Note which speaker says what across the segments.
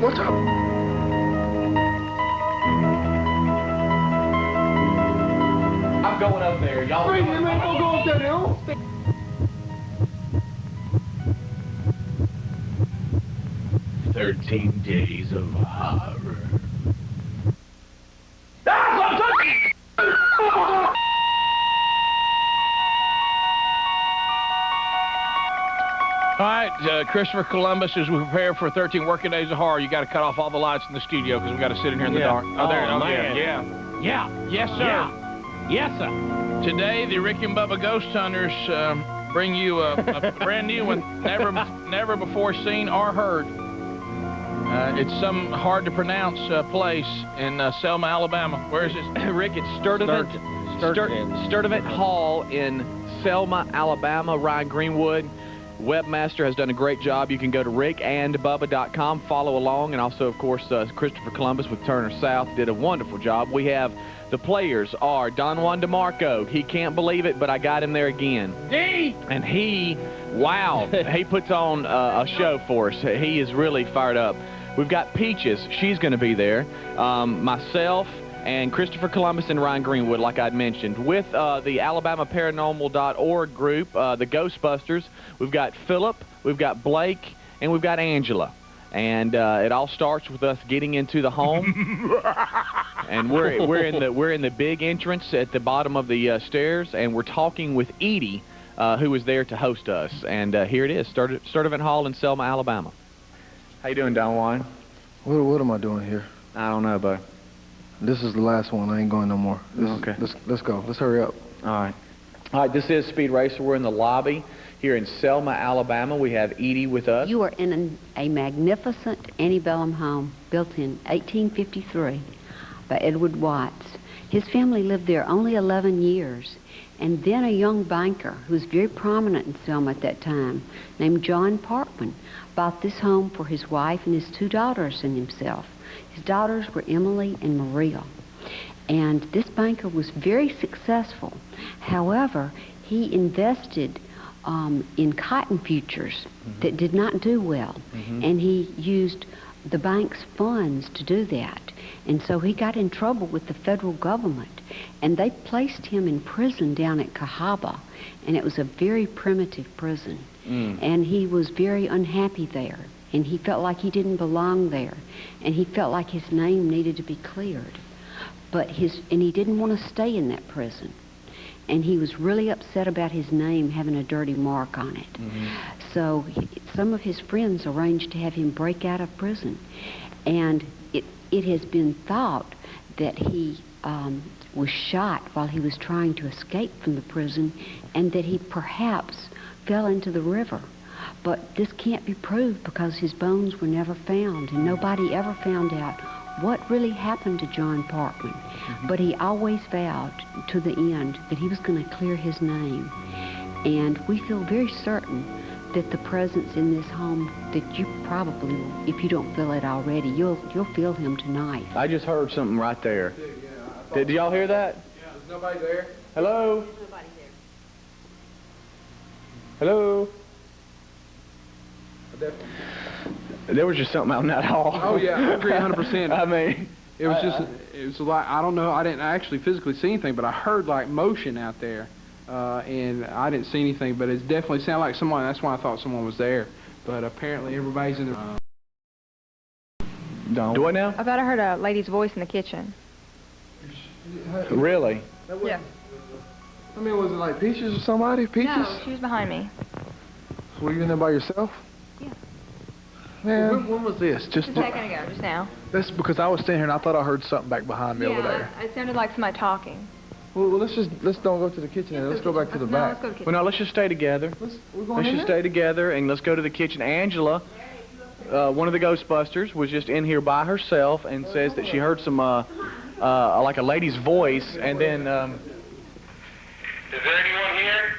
Speaker 1: What's up?
Speaker 2: I'm going up there. Y'all
Speaker 1: Wait, man, don't go up there now.
Speaker 2: "13 days of horror." All right, Christopher Columbus, as we prepare for 13 working days of horror, you got to cut off all the lights in the studio because we got to sit in here in the dark.
Speaker 3: Oh, there. Oh, man.
Speaker 2: Yeah. Yes, sir.
Speaker 3: Yeah. Yes, sir.
Speaker 2: Today, the Rick and Bubba Ghost Hunters bring you a brand new one, never before seen or heard. It's some hard-to-pronounce place in Selma, Alabama. Where is it?
Speaker 4: Rick, it's Sturdivant. Sturdivant Hall in Selma, Alabama. Ryan Greenwood, webmaster, has done a great job. You can go to rickandbubba.com, follow along, and also, of course, Christopher Columbus with Turner South did a wonderful job. We have the players are Don Juan DeMarco. He can't believe it, but I got him there again. And he, wow, he puts on a show for us. He is really fired up. We've got Peaches. She's going to be there. Myself and Christopher Columbus and Ryan Greenwood, like I'd mentioned. With the AlabamaParanormal.org group, the Ghostbusters, we've got Philip, we've got Blake, and we've got Angela. And it all starts with us getting into the home. And we're in the big entrance at the bottom of the stairs, and we're talking with Edie, who was there to host us. And here it is, Sturdivant Hall in Selma, Alabama. How you doing, Don Juan?
Speaker 1: What am I doing here?
Speaker 4: I don't know, bud.
Speaker 1: This is the last one. I ain't going no more.
Speaker 4: Okay.
Speaker 1: Let's go. Let's hurry up.
Speaker 4: All right. All right, this is Speed Racer. We're in the lobby here in Selma, Alabama. We have Edie with us.
Speaker 5: You are in a magnificent antebellum home built in 1853 by Edward Watts. His family lived there only 11 years. And then a young banker who was very prominent in Selma at that time, named John Parkman, bought this home for his wife and his 2 daughters and himself. His daughters were Emily and Maria. And this banker was very successful. However, he invested in cotton futures that did not do well. And he used the bank's funds to do that. And so he got in trouble with the federal government. And they placed him in prison down at Cahaba. And it was a very primitive prison. And he was very unhappy there. And he felt like he didn't belong there. And he felt like his name needed to be cleared. And he didn't want to stay in that prison. And he was really upset about his name having a dirty mark on it. So some of his friends arranged to have him break out of prison. And it has been thought that he was shot while he was trying to escape from the prison, and that he perhaps fell into the river. But this can't be proved because his bones were never found, and nobody ever found out what really happened to John Parkman. But he always vowed to the end that he was going to clear his name. And we feel very certain that the presence in this home, that you probably, if you don't feel it already, you'll feel him tonight.
Speaker 4: I just heard something right there. Did y'all hear that?
Speaker 1: Yeah. There's nobody there?
Speaker 4: Hello?
Speaker 5: There's nobody there.
Speaker 4: Hello? There was just something out in that hall.
Speaker 6: Oh yeah, I agree 100%.
Speaker 4: I mean,
Speaker 6: it was like, I don't know, I didn't actually physically see anything, but I heard like motion out there, and I didn't see anything, but it definitely sounded like someone. That's why I thought someone was there. But apparently everybody's in the.
Speaker 4: Do what now?
Speaker 7: I thought I heard a lady's voice in the kitchen.
Speaker 4: Really?
Speaker 7: Yeah.
Speaker 1: I mean, was it like Peaches or somebody? Peaches?
Speaker 7: No, she was behind me.
Speaker 1: Were you in there by yourself?
Speaker 7: Yeah.
Speaker 1: Man, when was this?
Speaker 7: Just a second ago, just now.
Speaker 1: That's because I was standing here and I thought I heard something back behind me over there.
Speaker 7: It sounded like somebody talking.
Speaker 1: Well, let's don't go to the kitchen and let's go back to the back.
Speaker 7: Let's go to the kitchen.
Speaker 4: Well, no, let's just stay together. Let's just stay together and let's go to the kitchen. Angela, one of the Ghostbusters, was just in here by herself and says that she heard some, like a lady's voice, and then,
Speaker 8: Is there anyone here?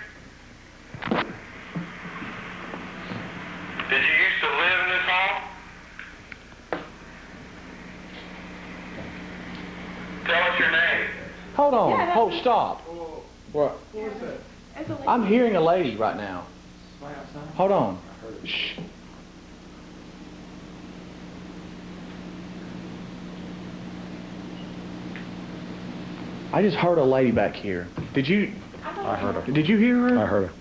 Speaker 8: Did you used to live in this home? Tell us your name.
Speaker 4: hold on, stop. What?
Speaker 1: What was that?
Speaker 4: I'm hearing a lady right now. Hold on. Shh. I just heard a lady back here. Did you?
Speaker 1: I heard her.
Speaker 4: Did you hear her?
Speaker 1: I heard her.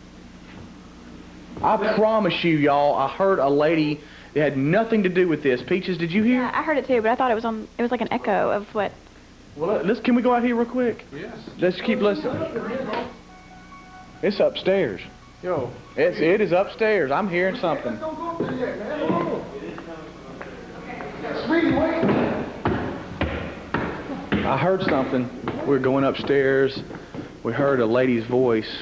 Speaker 4: I promise you, y'all, I heard a lady that had nothing to do with this. Peaches, did you hear?
Speaker 9: Yeah, I heard it too, but I thought it was like an echo of what.
Speaker 4: Well, can we go out here real quick?
Speaker 6: Yes.
Speaker 4: Let's keep listening. It's upstairs.
Speaker 6: Yo.
Speaker 4: It is upstairs. I'm hearing something.
Speaker 1: Don't go up there yet, man. Hold on. Sweetie, wait.
Speaker 4: I heard something. We're going upstairs. We heard a lady's voice.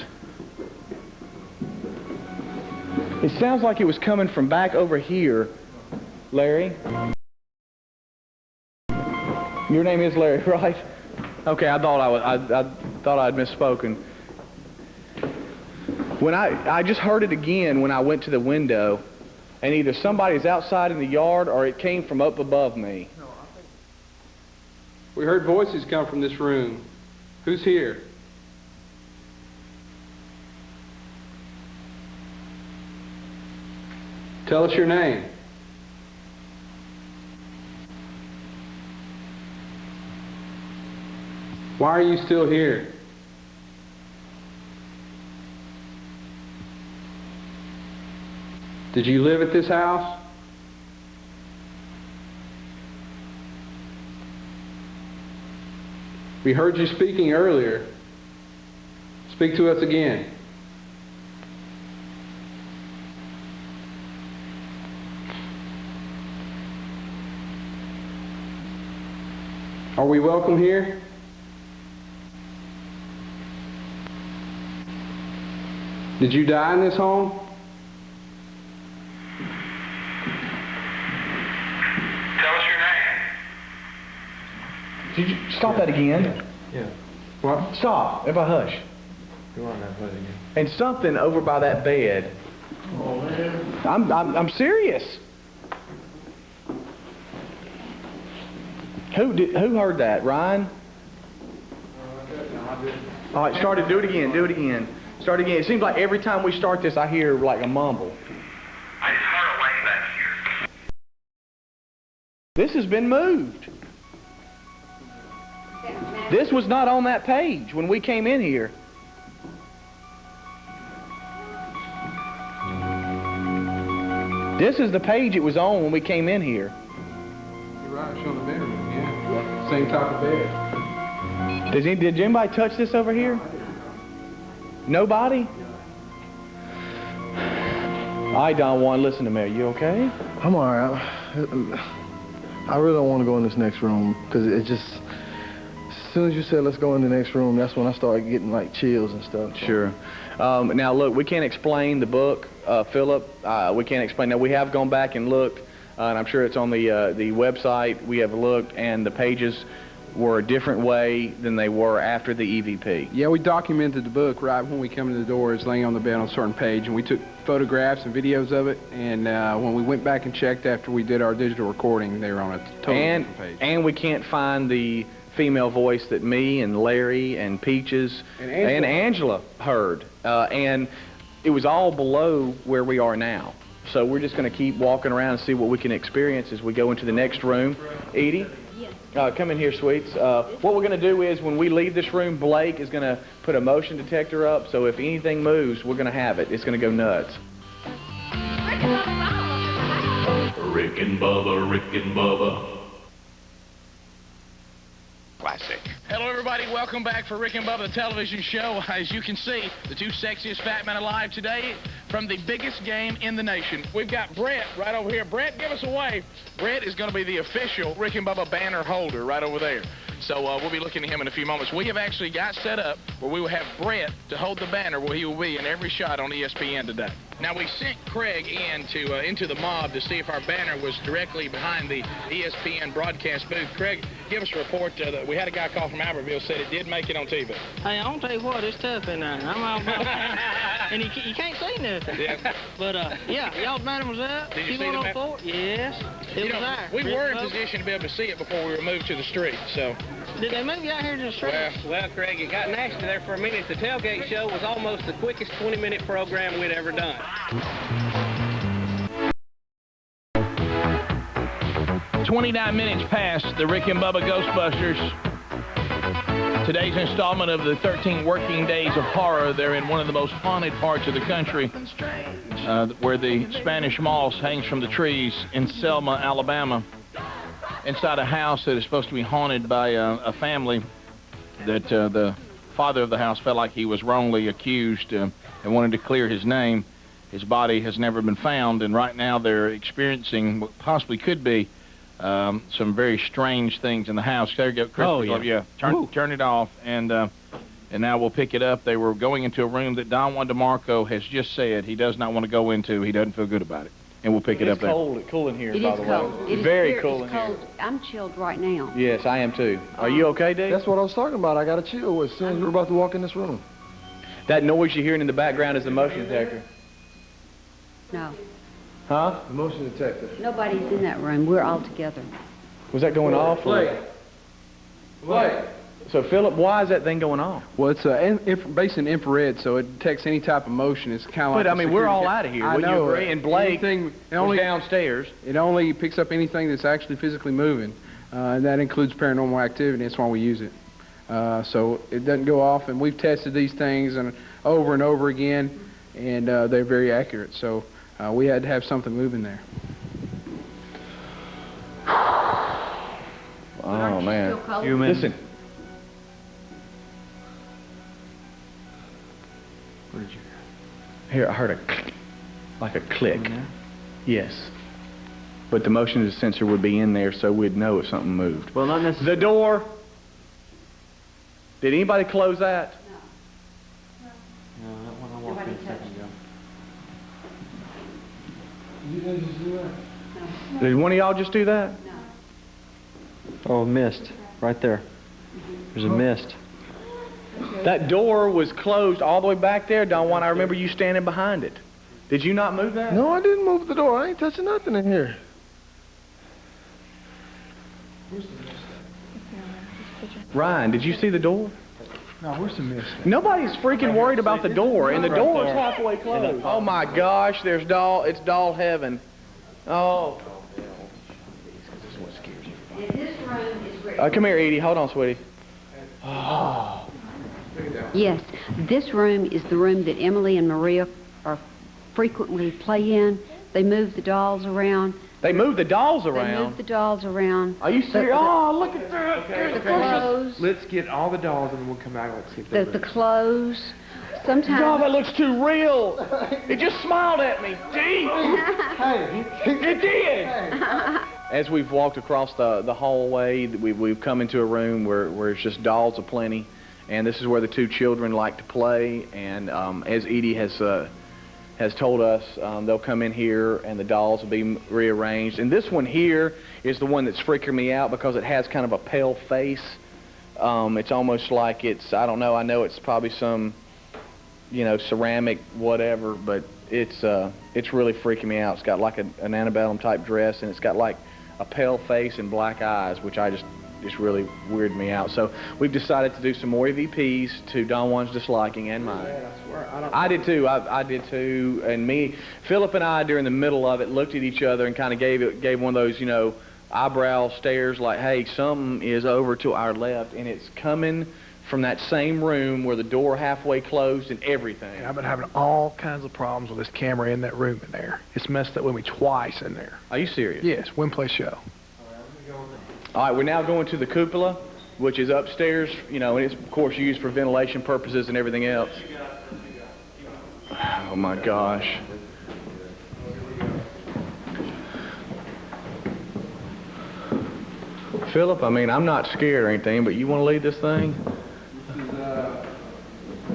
Speaker 4: It sounds like it was coming from back over here. Larry? Your name is Larry, right? Okay, I thought I thought I'd misspoken. When I just heard it again when I went to the window, and either somebody's outside in the yard or it came from up above me.
Speaker 6: We heard voices come from this room. Who's here? Tell us your name. Why are you still here? Did you live at this house? We heard you speaking earlier. Speak to us again. Are we welcome here? Did you die in this home?
Speaker 8: Tell us your name.
Speaker 4: Did you stop that again?
Speaker 1: Yeah.
Speaker 6: What?
Speaker 4: Stop. Everybody hush.
Speaker 1: Go on now, play it again.
Speaker 4: And something over by that bed.
Speaker 1: Oh, man.
Speaker 4: I'm serious. Who heard that? Ryan? All right, start it. Do it again. Do it again. Start again. It seems like every time we start this, I hear like a mumble.
Speaker 8: I just heard a lady back here.
Speaker 4: This has been moved. This was not on that page when we came in here. This is the page it was on when we came in here.
Speaker 6: You're right, it's on the bedroom, yeah. Same type of bed.
Speaker 4: Did anybody touch this over here? Nobody? I don't want to listen to me. Are you okay?
Speaker 1: I'm all right. I really don't want to go in this next room because it just, as soon as you said let's go in the next room, that's when I started getting like chills and stuff.
Speaker 4: Sure. Now look, we can't explain the book, Philip. We can't explain. Now we have gone back and looked, and I'm sure it's on the website. We have looked, and the pages were a different way than they were after the EVP.
Speaker 6: Yeah, we documented the book right when we come in the door. It's laying on the bed on a certain page, and we took photographs and videos of it. And when we went back and checked after we did our digital recording, they were on a totally different page.
Speaker 4: And we can't find the female voice that me and Larry and Peaches and Angela heard. And it was all below where we are now. So we're just going to keep walking around and see what we can experience as we go into the next room. Edie? Come in here, sweets. What we're going to do is when we leave this room, Blake is going to put a motion detector up, so if anything moves, we're going to have it. It's going to go nuts.
Speaker 10: Rick and Bubba, Rick and Bubba. Classic.
Speaker 2: Hello, everybody. Welcome back for Rick and Bubba, the television show. As you can see, the two sexiest fat men alive today from the biggest game in the nation. We've got Brett right over here. Brett, give us a wave. Brett is going to be the official Rick and Bubba banner holder right over there. So we'll be looking at him in a few moments. We have actually got set up where we will have Brett to hold the banner where he will be in every shot on ESPN today. Now, we sent Craig into the mob to see if our banner was directly behind the ESPN broadcast booth. Craig, give us a report. That we had a guy call from Albertville said it did make it on TV.
Speaker 11: Hey, I'm gonna tell you what, it's tough in there. I'm all about and you can't see nothing.
Speaker 2: Yeah.
Speaker 11: But yeah, y'all's banner was up.
Speaker 2: Did you see the banner?
Speaker 11: Yes, it was there.
Speaker 2: We were in position to be able to see it before we were moved to the street. So.
Speaker 11: Did they move you out here to the street?
Speaker 3: Well, Craig, it got nasty there for a minute. The tailgate show was almost the quickest 20-minute program we'd ever done.
Speaker 2: 29 minutes past the Rick and Bubba Ghostbusters. Today's installment of the 13 Working Days of Horror. They're in one of the most haunted parts of the country, where the Spanish moss hangs from the trees in Selma, Alabama, inside a house that is supposed to be haunted by a family that the father of the house felt like he was wrongly accused and wanted to clear his name. His body has never been found, and right now they're experiencing what possibly could be some very strange things in the house. There you go, Chris.
Speaker 4: Oh, yeah.
Speaker 2: Turn it off, and now we'll pick it up. They were going into a room that Don Juan DeMarco has just said he does not want to go into. He doesn't feel good about it, and we'll pick it up there.
Speaker 4: It's cool in here,
Speaker 5: It
Speaker 4: by
Speaker 5: is
Speaker 4: the
Speaker 5: cold.
Speaker 4: way.
Speaker 5: It is
Speaker 4: Very cool in
Speaker 5: cold.
Speaker 4: here.
Speaker 5: I'm chilled right now.
Speaker 4: Yes, I am too. Are you okay, Dave?
Speaker 1: That's what I was talking about. I got to chill as soon as we're about to walk in this room.
Speaker 4: That noise you're hearing in the background is the motion detector.
Speaker 5: No.
Speaker 4: Huh?
Speaker 1: The motion detector.
Speaker 5: Nobody's in that room. We're all together.
Speaker 4: Was that going off?
Speaker 6: Wait.
Speaker 4: So, Philip, why is that thing going off?
Speaker 6: Well, it's based in infrared, so it detects any type of motion. It's kind of like.
Speaker 4: But, I mean, we're all out of here.
Speaker 6: I
Speaker 4: Wouldn't
Speaker 6: know.
Speaker 4: you agree? And Blake
Speaker 6: was
Speaker 4: downstairs.
Speaker 6: It only picks up anything that's actually physically moving, and that includes paranormal activity. That's why we use it. So it doesn't go off, and we've tested these things over and over again, and they're very accurate. So we had to have something moving there.
Speaker 4: Oh, man. Listen. What did you hear? Here, I heard like a click. Yes. But the motion sensor would be in there, so we'd know if something moved.
Speaker 12: Well, not necessarily.
Speaker 4: The door. Did anybody close that?
Speaker 12: No, that one I walked in a second ago.
Speaker 1: You guys just do that?
Speaker 4: Did one of y'all just do that?
Speaker 12: Oh, mist. Right there. There's a mist.
Speaker 4: That door was closed all the way back there, Don Juan. I remember you standing behind it. Did you not move that?
Speaker 1: No, I didn't move the door. I ain't touching nothing in here.
Speaker 4: Ryan, did you see the door?
Speaker 1: No, where's the mist?
Speaker 4: Nobody's freaking worried about the door, and the door's halfway closed. Oh my gosh, it's doll heaven. Oh.
Speaker 5: This room is where...
Speaker 4: Come here, Edie. Hold on, sweetie.
Speaker 5: Oh. Yes, this room is the room that Emily and Maria frequently play in. They move the dolls around.
Speaker 4: They move the dolls around?
Speaker 5: They move the dolls around.
Speaker 4: Are you serious? Oh, look at that.
Speaker 5: The clothes.
Speaker 13: Let's get all the dolls and then we'll come back and let's see if
Speaker 5: The clothes. Sometimes...
Speaker 4: God, that looks too real. It just smiled at me. Gee.
Speaker 1: Hey.
Speaker 4: It did. As we've walked across the hallway, we've come into a room where it's just dolls aplenty. And this is where the two children like to play. And as Edie has told us, they'll come in here and the dolls will be rearranged. And this one here is the one that's freaking me out because it has kind of a pale face. It's almost like I don't know, I know it's probably some, ceramic whatever, but it's really freaking me out. It's got like an antebellum type dress, and it's got like a pale face and black eyes, which just really weirded me out. So we've decided to do some more EVPs to Don Juan's disliking and mine.
Speaker 6: Yeah, I swear.
Speaker 4: I did too. I did too. And Philip and I, during the middle of it, looked at each other and kind of gave one of those, eyebrow stares like, hey, something is over to our left, and it's coming from that same room where the door halfway closed and everything.
Speaker 13: I've been having all kinds of problems with this camera in that room in there. It's messed up with me twice in there.
Speaker 4: Are you serious?
Speaker 13: Yes, win-play show.
Speaker 4: All right, we're now going to the cupola, which is upstairs, and it's, of course, used for ventilation purposes and everything else. Oh, my gosh. Philip, I'm not scared or anything, but you want to lead this thing?
Speaker 6: This is a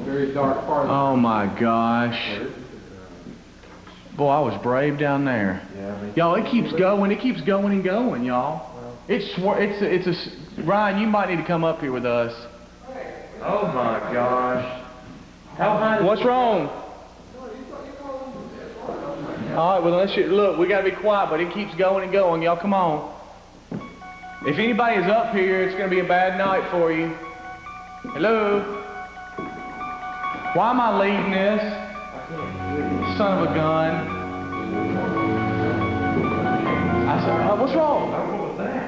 Speaker 6: very dark part of
Speaker 4: Oh, my gosh. Boy, I was brave down there. Y'all, it keeps going and going, y'all. Ryan, you might need to come up here with us.
Speaker 13: Oh my gosh.
Speaker 4: What's wrong? All right, well, look, we got to be quiet, but it keeps going and going. Y'all, come on. If anybody is up here, it's going to be a bad night for you. Hello? Why am I leading this? Son of a gun. I said, what's wrong?
Speaker 13: What was that?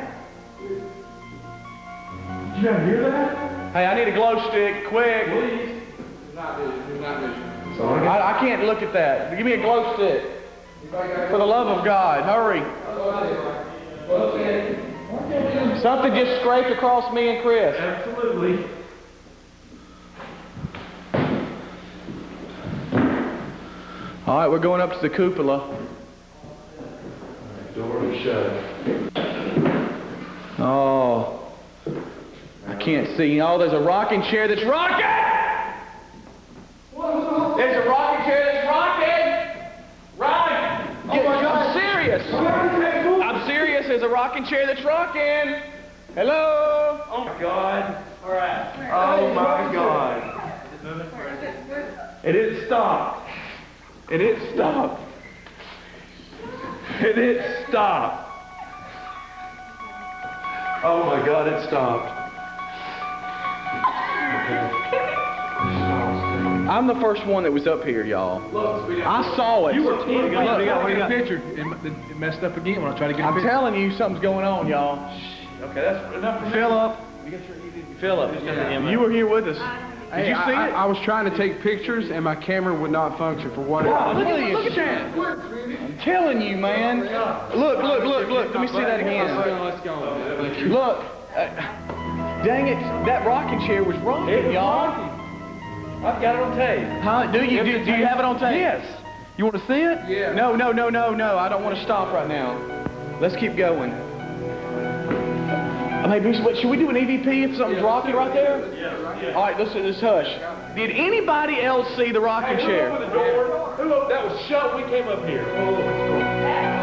Speaker 13: Did you guys hear that?
Speaker 4: Hey, I need a glow stick, quick.
Speaker 6: Please. Not vision.
Speaker 4: I can't look at that. Give me a glow stick. For the love of God, hurry. Something just scraped across me and Chris.
Speaker 10: Absolutely.
Speaker 4: All right, we're going up to the cupola.
Speaker 10: Door is shut.
Speaker 4: Oh, I can't see. Oh, there's a rocking chair that's rocking! There's a rocking chair that's rocking! Right! I'm serious! I'm serious. There's a rocking chair that's rocking! Hello?
Speaker 10: Oh my God.
Speaker 11: All right.
Speaker 10: Oh my God.
Speaker 4: It didn't stop. It didn't stop. It didn't stop.
Speaker 10: Oh my God, it stopped.
Speaker 4: I'm the first one that was up here, y'all. I saw it.
Speaker 13: You were what you got? Picture. It messed up again when I tried to get a
Speaker 4: I'm
Speaker 13: picture.
Speaker 4: telling you, something's going on, y'all.
Speaker 10: Okay, that's enough for me.
Speaker 4: Philip. You were here with us. Did you see it?
Speaker 6: I was trying to take pictures and my camera would not function for whatever.
Speaker 4: Look at that. I'm telling you, man. Look. Let me see that again.
Speaker 6: Let's go.
Speaker 4: Look. Dang it. That rocking chair was rocking, y'all.
Speaker 10: I've got it on tape.
Speaker 4: Huh? Do you have it on tape? Yes. You want to see it?
Speaker 6: Yeah.
Speaker 4: No. I don't want to stop right now. Let's keep going. Maybe, should we do an EVP if something's rocking right there?
Speaker 10: Yeah.
Speaker 4: All right, let's hush. Did anybody else see the rocking chair?
Speaker 10: Who opened the door? That was shut. We came up here.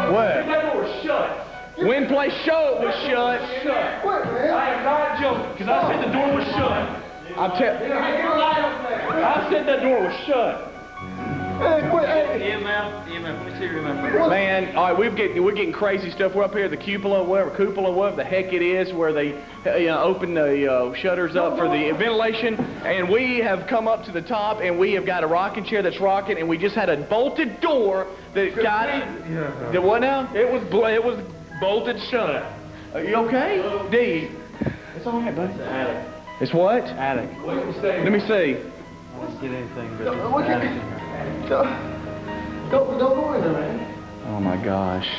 Speaker 4: What?
Speaker 10: That door was shut.
Speaker 4: When place show it was shut.
Speaker 10: I am not joking, because I said the door was shut. I said that door was shut.
Speaker 4: Man, all right, we're getting crazy stuff. We're up here at the cupola, whatever the heck it is, where they open the shutters up for the ventilation. And we have come up to the top, and we have got a rocking chair that's rocking, and we just had a bolted door that got the what now?
Speaker 10: It was bolted shut.
Speaker 4: Are you okay, D? It's all right, buddy.
Speaker 10: It's an attic.
Speaker 4: It's what?
Speaker 12: Attic.
Speaker 4: Let me see.
Speaker 12: I didn't get anything but attic in here.
Speaker 1: Don't go in there, man.
Speaker 4: Oh my gosh.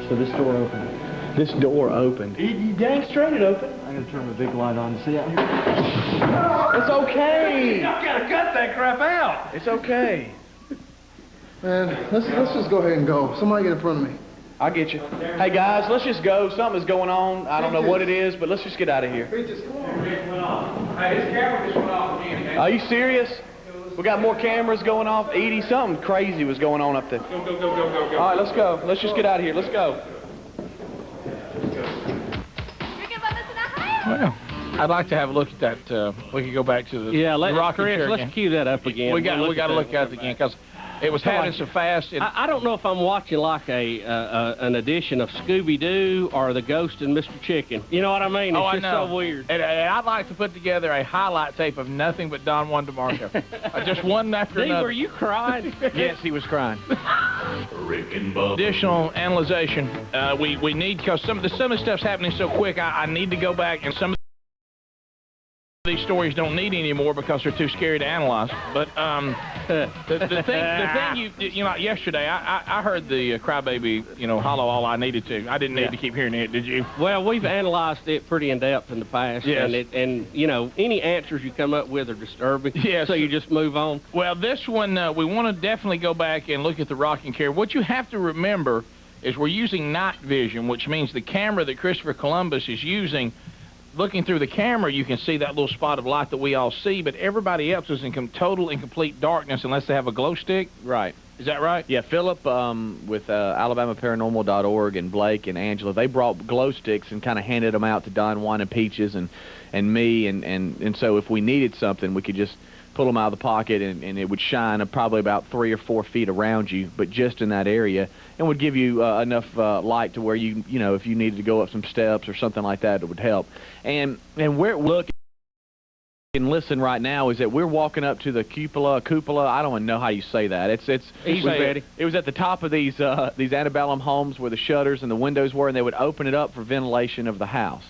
Speaker 12: So this door opened.
Speaker 4: This door opened.
Speaker 10: You dang straight it opened.
Speaker 12: I gotta turn my big light on to see out here.
Speaker 4: It's okay.
Speaker 10: Y'all gotta cut that crap out.
Speaker 4: It's okay.
Speaker 1: Man, let's just go ahead and go. Somebody get in front of me.
Speaker 4: I'll get you. Hey guys, let's just go. Something's going on. I don't know what it is, but let's just get out of here.
Speaker 10: Hey, his camera just went off again.
Speaker 4: Are you serious? We got more cameras going off. Edie, something crazy was going on up there.
Speaker 10: Go.
Speaker 4: All right, let's go. Let's just get out of here. Let's go.
Speaker 2: Well, I'd like to have a look at that. We could go back to the rocking chair again.
Speaker 11: Let's cue that up again.
Speaker 2: We got to look at it again because it was happening so fast.
Speaker 11: I don't know if I'm watching like an edition of Scooby-Doo or The Ghost and Mr. Chicken. You know what I mean? It's just so weird.
Speaker 2: And I'd like to put together a highlight tape of nothing but Don Juan DeMarco. Just one after
Speaker 11: Steve,
Speaker 2: another.
Speaker 11: were you crying?
Speaker 4: Yes, he was crying.
Speaker 10: Rick and Bubba.
Speaker 2: Additional analyzation. We need, because some of the stuff's happening so quick. I need to go back, and some of these stories don't need anymore because they're too scary to analyze. But the thing you know, yesterday I heard the crybaby, hollow all I needed to. I didn't need to keep hearing it. Did you?
Speaker 11: Well, we've analyzed it pretty in depth in the past.
Speaker 2: Yes.
Speaker 11: And any answers you come up with are disturbing.
Speaker 2: Yes.
Speaker 11: So you just move on.
Speaker 2: Well, this one we want to definitely go back and look at the rocking chair. What you have to remember is we're using night vision, which means the camera that Christopher Columbus is using. Looking through the camera, you can see that little spot of light that we all see, but everybody else is in total and complete darkness unless they have a glow stick.
Speaker 4: Right.
Speaker 2: Is that right?
Speaker 4: Yeah, Philip with AlabamaParanormal.org and Blake and Angela, they brought glow sticks and kind of handed them out to Don Juan and Peaches and me, and so if we needed something, we could just pull them out of the pocket and it would shine probably about 3 or 4 feet around you, but just in that area, and would give you enough light to where you if you needed to go up some steps or something like that, it would help. And where we're looking and listen right now is that we're walking up to the cupola. I don't even know how you say that. It was at the top of these antebellum homes where the shutters and the windows were, and they would open it up for ventilation of the house.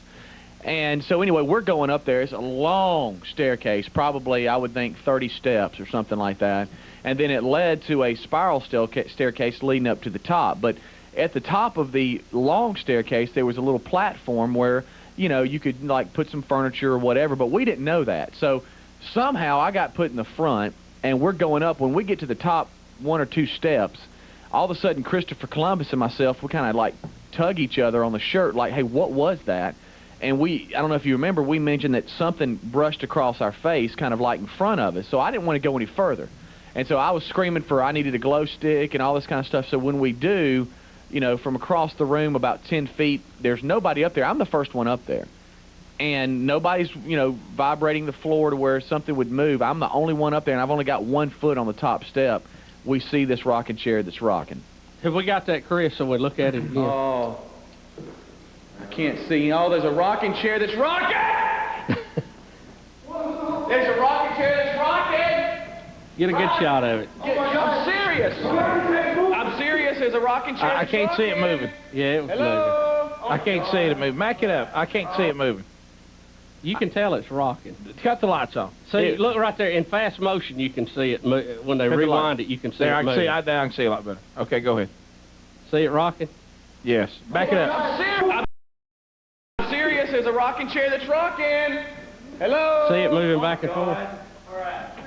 Speaker 4: And so anyway, we're going up there. It's a long staircase, probably, I would think, 30 steps or something like that. And then it led to a spiral staircase leading up to the top. But at the top of the long staircase, there was a little platform where, you know, you could, like, put some furniture or whatever, but we didn't know that. So somehow I got put in the front, and we're going up. When we get to the top 1 or 2 steps, all of a sudden Christopher Columbus and myself, we kind of, like, tug each other on the shirt, like, hey, what was that? And I don't know if you remember, we mentioned that something brushed across our face, kind of like in front of us. So I didn't want to go any further. And so I was screaming I needed a glow stick and all this kind of stuff. So when we do, you know, from across the room about 10 feet, there's nobody up there. I'm the first one up there. And nobody's, you know, vibrating the floor to where something would move. I'm the only one up there, and I've only got 1 foot on the top step. We see this rocking chair that's rocking.
Speaker 11: Have we got that, Chris, so we look at it again?
Speaker 4: Oh. I can't see. Oh, there's a rocking chair that's rocking! There's a rocking chair that's rocking!
Speaker 11: Get a good shot of it.
Speaker 4: I'm serious. I'm serious. There's a rocking chair
Speaker 2: I can't see it moving.
Speaker 11: Yeah, it was
Speaker 2: Hello? I can't see it moving. Back it up. I can't see it moving.
Speaker 11: You can tell it's rocking.
Speaker 2: Cut the lights on.
Speaker 11: See, look right there. In fast motion, you can see it. When they rewind it, you can see
Speaker 2: there,
Speaker 11: it moving.
Speaker 2: I can see a lot better. Okay, go ahead.
Speaker 11: See it rocking?
Speaker 2: Yes. Back it up.
Speaker 4: I'm serious. There's a rocking chair that's rocking. Hello?
Speaker 11: See it moving back and forth?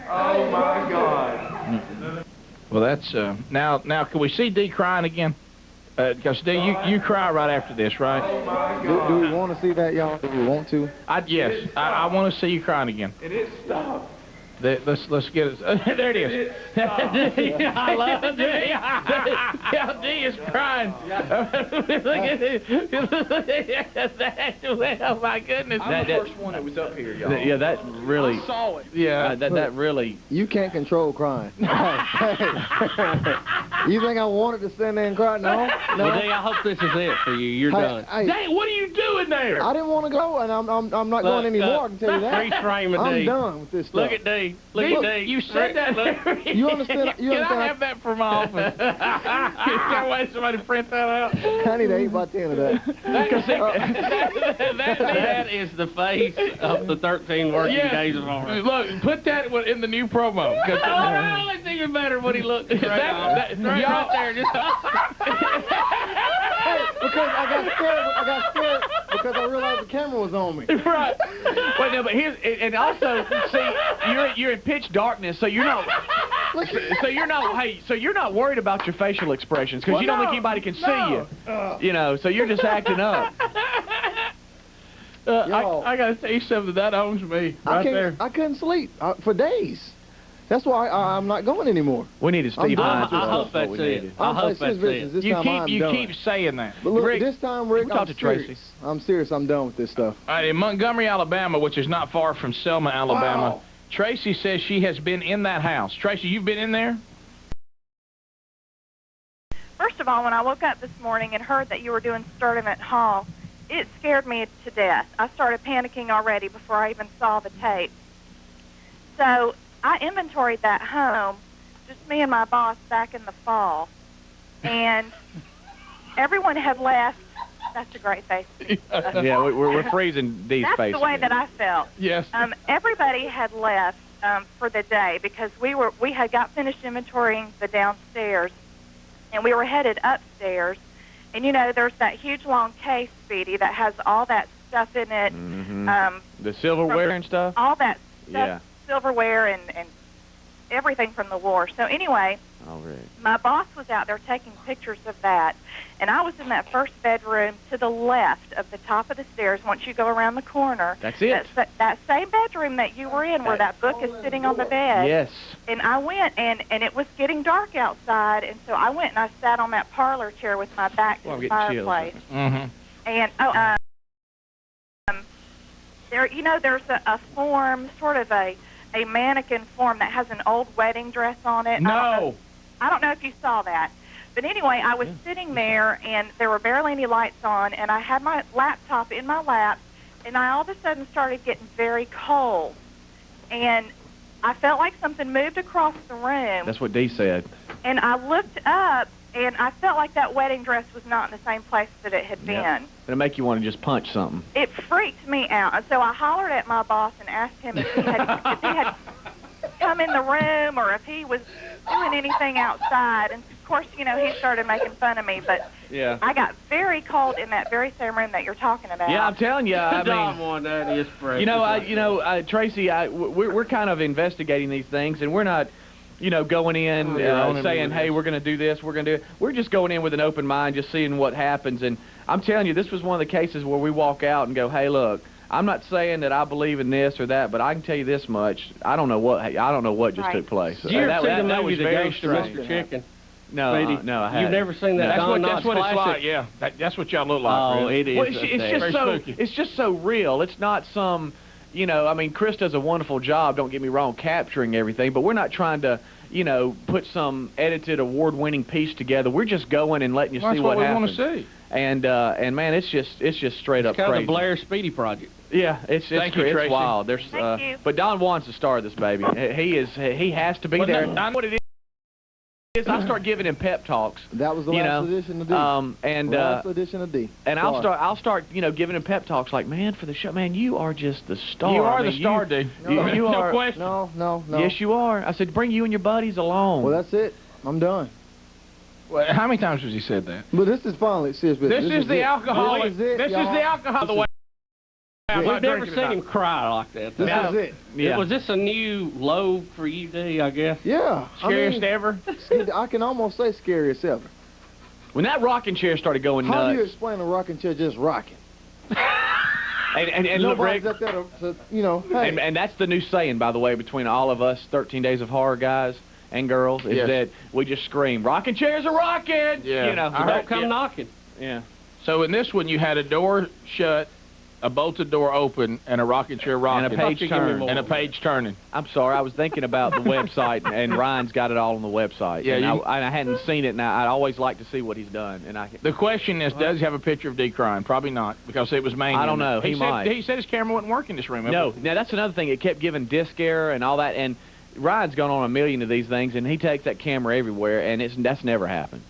Speaker 4: Oh, my God.
Speaker 2: Well, that's, now, can we see Dee crying again? Because Dee, you cry right after this, right?
Speaker 1: Oh, my God. Do we want to see that, y'all? Do we want to?
Speaker 2: Yes. I want to see you crying again.
Speaker 1: It is stop.
Speaker 2: Let's get it. There it is. I love it. Yeah, Dee is crying. Look at it. Oh my goodness.
Speaker 4: I'm the first one that was up here, y'all.
Speaker 2: Yeah, that really.
Speaker 4: I saw it.
Speaker 2: Yeah,
Speaker 4: that
Speaker 2: really.
Speaker 1: You can't control crying. You think I wanted to stand there and cry? No.
Speaker 11: Well, Dee, I hope this is it for you. You're done.
Speaker 2: Dang, what are you doing there?
Speaker 1: I didn't want to go, and I'm not going anymore. I can tell you that.
Speaker 11: Freeze frame of Dee.
Speaker 1: I'm done with this stuff.
Speaker 11: Look at Dee. Look at Dee.
Speaker 2: You said that.
Speaker 1: You understand?
Speaker 2: Can I have that for my office? Can I wait somebody to print that out?
Speaker 1: I need 8 by 10 of that.
Speaker 11: That is the face of the 13 working days of horror.
Speaker 2: Look, put that in the new promo.
Speaker 11: Oh, it's even better when he looks right there. Just
Speaker 1: because I got scared because I realized the camera was on me.
Speaker 4: Right. Wait, no, but here's, and also, see, you're in pitch darkness, so you're not, so you're not worried about your facial expressions because you don't think anybody can see you. You know, so you're just acting up.
Speaker 2: I gotta tell you something, that owns me right there.
Speaker 1: I couldn't sleep for days. That's why I'm not going anymore.
Speaker 4: We need to Steve.
Speaker 11: I hope that's it. I hope that's it.
Speaker 2: You keep saying that.
Speaker 1: But look,
Speaker 2: Rick,
Speaker 1: this time, Rick,
Speaker 4: talk to Tracy.
Speaker 1: I'm serious. I'm done with this stuff.
Speaker 2: All right, in Montgomery, Alabama, which is not far from Selma, Alabama, Tracy says she has been in that house. Tracy, you've been in there?
Speaker 14: First of all, when I woke up this morning and heard that you were doing Sturdivant Hall, it scared me to death. I started panicking already before I even saw the tape. So I inventoried that home, just me and my boss, back in the fall, and everyone had left. That's a great face.
Speaker 4: Yeah, we're freezing Dee's face.
Speaker 14: That's the way that I felt.
Speaker 2: Yes.
Speaker 14: Everybody had left for the day because we had got finished inventorying the downstairs, and we were headed upstairs. And, you know, there's that huge long case, Speedy, that has all that stuff in it.
Speaker 4: Mm-hmm. The silverware and stuff?
Speaker 14: All that stuff, silverware and everything from the war. So anyway, my boss was out there taking pictures of that, and I was in that first bedroom to the left of the top of the stairs once you go around the corner.
Speaker 4: That's it.
Speaker 14: That same bedroom that you were in where that book is sitting on the bed.
Speaker 4: Yes.
Speaker 14: And I went, and it was getting dark outside, and so I went and I sat on that parlor chair with my back to the fireplace.
Speaker 2: Mm-hmm.
Speaker 14: And, there, you know, there's a form, sort of a mannequin form that has an old wedding dress on it.
Speaker 2: No.
Speaker 14: I don't know if you saw that. But anyway, I was sitting there, and there were barely any lights on, and I had my laptop in my lap, and I all of a sudden started getting very cold. And I felt like something moved across the room.
Speaker 4: That's what Dee said.
Speaker 14: And I looked up, and I felt like that wedding dress was not in the same place that it had been.
Speaker 4: It'll make you want to just punch something.
Speaker 14: It freaked me out. And so I hollered at my boss and asked him if he had come in the room or if he was doing anything outside. And, of course, you know, he started making fun of me. But
Speaker 4: yeah.
Speaker 14: I got very cold in that very same room that you're talking about.
Speaker 4: Yeah, I'm telling you. I
Speaker 11: mean, that is
Speaker 4: Tracy, we're kind of investigating these things, and we're not, you know, going in saying, hey, we're going to do this, we're going to do it. We're just going in with an open mind, just seeing what happens. And I'm telling you, this was one of the cases where we walk out and go, hey, look, I'm not saying that I believe in this or that, but I can tell you this much: I don't know what just took place.
Speaker 11: Did you ever see the movie The Ghost of Mr. Chicken?
Speaker 4: No, I haven't.
Speaker 11: You've never seen that?
Speaker 2: That's what it's like. Yeah, that's what y'all look like.
Speaker 11: Oh, it is.
Speaker 4: Well, it's just so real. It's not some, you know. I mean, Chris does a wonderful job. Don't get me wrong, capturing everything, but we're not trying to, you know, put some edited, award-winning piece together. We're just going and letting you see what happens.
Speaker 2: That's what we want to see.
Speaker 4: And man, it's just straight up
Speaker 11: crazy. It's kind of the
Speaker 4: Blair
Speaker 11: Speedy project.
Speaker 4: Yeah, it's wild. There's
Speaker 14: Thank you.
Speaker 4: But Don Juan's the star of this baby. He has to be there.
Speaker 2: Don, what it is,
Speaker 4: I start giving him pep talks.
Speaker 1: That was the last edition of D. Last edition of D.
Speaker 4: And I'll start, you know, giving him pep talks like, man, for the show, man, you are just the star.
Speaker 2: You are the star, dude.
Speaker 4: You are.
Speaker 2: No question.
Speaker 1: No.
Speaker 4: Yes, you are. I said, bring you and your buddies along.
Speaker 1: Well, that's it. I'm done.
Speaker 2: Well, how many times has he said that?
Speaker 1: But this is finally serious business.
Speaker 2: This is the alcohol. This is the alcohol. The way.
Speaker 11: We've never seen him cry like that.
Speaker 1: This is it.
Speaker 11: Yeah. Was this a new low for you, D, I guess?
Speaker 1: Yeah.
Speaker 2: Scariest ever?
Speaker 1: I can almost say scariest ever.
Speaker 4: When that rocking chair started going nuts.
Speaker 1: How do you explain a rocking chair just rocking?
Speaker 4: and look, Rick,
Speaker 1: up there to, you know, hey.
Speaker 4: And that's the new saying, by the way, between all of us 13 Days of Horror guys and girls, is that we just scream, rocking chairs are rocking!
Speaker 2: Yeah.
Speaker 4: You know,
Speaker 11: I don't come knocking.
Speaker 4: Yeah.
Speaker 2: So in this one, you had a door shut, a bolted door open, and a rocking chair rocking.
Speaker 4: And a page turning.
Speaker 2: And a page turning.
Speaker 4: I'm sorry, I was thinking about the website, and Ryan's got it all on the website.
Speaker 2: Yeah,
Speaker 4: and I hadn't seen it, and I'd always like to see what he's done. And the
Speaker 2: question is, does he have a picture of D crying? Probably not, because it was mainly.
Speaker 4: I don't know. He might.
Speaker 2: He said his camera wouldn't work in this room.
Speaker 4: No. Now that's another thing. It kept giving disc error and all that. And Ryan's gone on a million of these things, and he takes that camera everywhere, and that's never happened.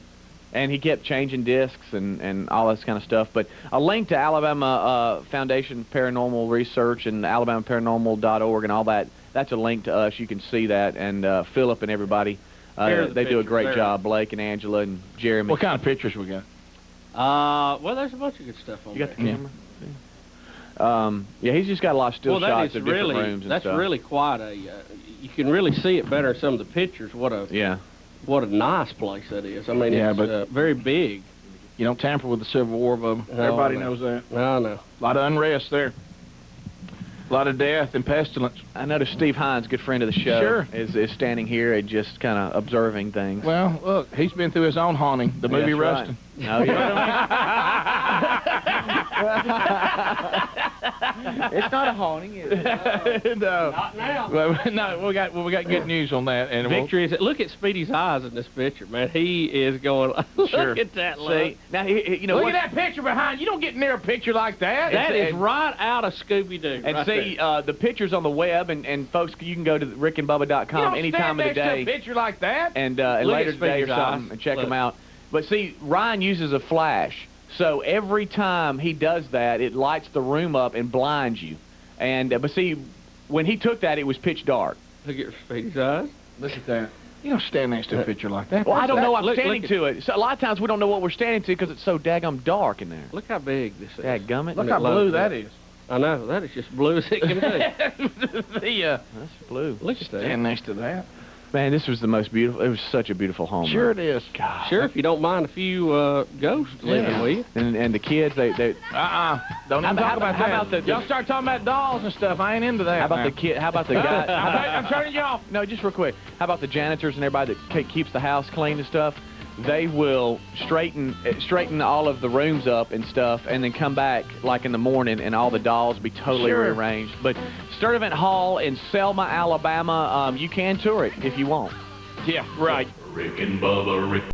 Speaker 4: And he kept changing discs and all this kind of stuff. But a link to Alabama Foundation Paranormal Research and alabamaparanormal.org and all that, that's a link to us. You can see that. And Philip and everybody, they do a great job. Blake and Angela and Jeremy.
Speaker 2: What kind of pictures we got?
Speaker 11: Well, there's a bunch of good stuff on there.
Speaker 4: You got the camera? Yeah, he's just got a lot of still shots of different rooms and
Speaker 11: that's
Speaker 4: stuff.
Speaker 11: Really quite a... you can really see it better in some of the pictures. What a nice place that is. I mean, it's very big.
Speaker 2: You don't tamper with the Civil War, Bubba. Everybody knows that.
Speaker 11: No, no.
Speaker 2: A lot of unrest there. A lot of death and pestilence.
Speaker 4: I noticed Steve Hines, good friend of the show, is standing here and just kind of observing things.
Speaker 2: Well, look, he's been through his own haunting, the movie Rustin'.
Speaker 4: Right. Oh, yeah. It's not a haunting, is it?
Speaker 2: No.
Speaker 11: Not now.
Speaker 2: Well, no, we got good news on that. And
Speaker 11: Victory is. Look at Speedy's eyes in this picture, man. He is going. Look at that look.
Speaker 4: See, now you know.
Speaker 2: Look at that picture behind. You don't get near a picture like that.
Speaker 11: That is right out of Scooby-Doo.
Speaker 4: And see, the pictures on the web, and folks, you can go to rickandbubba.com any time of the day.
Speaker 2: You don't stand next to a picture like that.
Speaker 4: And later today or something, and check them out. But see, Ryan uses a flash. So every time he does that, it lights the room up and blinds you. And but see, when he took that, it was pitch dark.
Speaker 11: Look at Speedy's eyes.
Speaker 2: Look at that. You don't stand next to a picture like that.
Speaker 4: Well, I don't know. I'm standing to it. So a lot of times we don't know what we're standing to because it's so daggum dark in there.
Speaker 11: Look how big this is.
Speaker 4: Dadgummit.
Speaker 2: Look how blue that is.
Speaker 11: I know. That is just blue as it can be.
Speaker 4: That's blue.
Speaker 11: Look at that.
Speaker 2: Stand next to that.
Speaker 4: Man, this was the most beautiful. It was such a beautiful home.
Speaker 2: Sure it is.
Speaker 4: God.
Speaker 11: Sure, if you don't mind a few ghosts living with you.
Speaker 4: And the kids, they.
Speaker 2: Don't even talk about that. Y'all start talking about dolls and stuff. I ain't into that.
Speaker 4: How about the kid? How about the guy?
Speaker 2: I'm turning you off.
Speaker 4: No, just real quick. How about the janitors and everybody that keeps the house clean and stuff? They will straighten all of the rooms up and stuff, and then come back like in the morning, and all the dolls be totally rearranged. But Sturdivant Hall in Selma, Alabama, you can tour it if you want.
Speaker 2: Yeah, right.
Speaker 15: Rick and Bubba, Rick